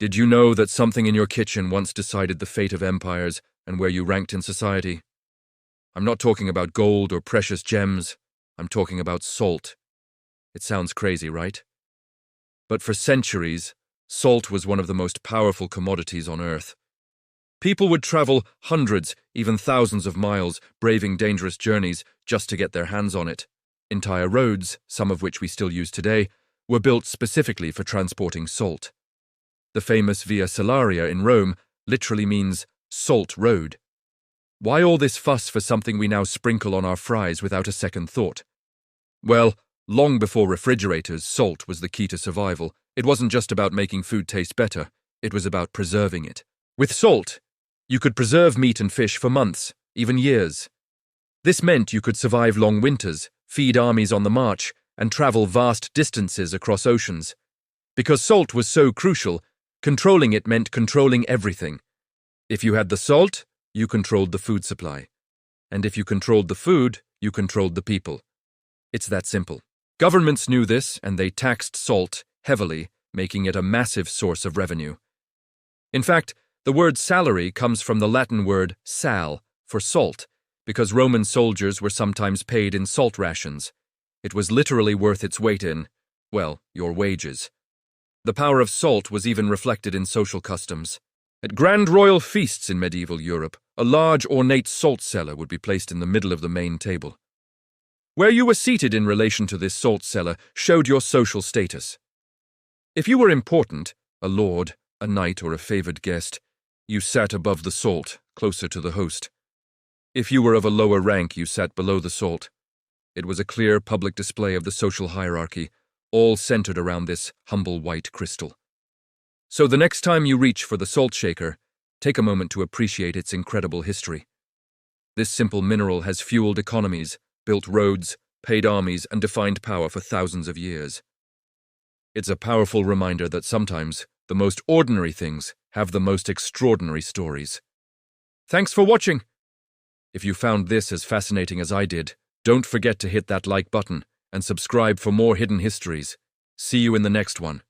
Did you know that something in your kitchen once decided the fate of empires and where you ranked in society? I'm not talking about gold or precious gems. I'm talking about salt. It sounds crazy, right? But for centuries, salt was one of the most powerful commodities on Earth. People would travel hundreds, even thousands of miles, braving dangerous journeys just to get their hands on it. Entire roads, some of which we still use today, were built specifically for transporting salt. The famous Via Salaria in Rome literally means salt road. Why all this fuss for something we now sprinkle on our fries without a second thought? Well, long before refrigerators, salt was the key to survival. It wasn't just about making food taste better, it was about preserving it. With salt, you could preserve meat and fish for months, even years. This meant you could survive long winters, feed armies on the march, and travel vast distances across oceans. Because salt was so crucial, controlling it meant controlling everything. If you had the salt, you controlled the food supply. And if you controlled the food, you controlled the people. It's that simple. Governments knew this, and they taxed salt heavily, making it a massive source of revenue. In fact, the word salary comes from the Latin word sal, for salt, because Roman soldiers were sometimes paid in salt rations. It was literally worth its weight in, well, your wages. The power of salt was even reflected in social customs. At grand royal feasts in medieval Europe, a large ornate salt cellar would be placed in the middle of the main table. Where you were seated in relation to this salt cellar showed your social status. If you were important, a lord, a knight, or a favored guest, you sat above the salt, closer to the host. If you were of a lower rank, you sat below the salt. It was a clear public display of the social hierarchy, all centered around this humble white crystal. So the next time you reach for the salt shaker, take a moment to appreciate its incredible history. This simple mineral has fueled economies, built roads, paid armies, and defined power for thousands of years. It's a powerful reminder that sometimes the most ordinary things have the most extraordinary stories. Thanks for watching! If you found this as fascinating as I did, don't forget to hit that like button and subscribe for more hidden histories. See you in the next one.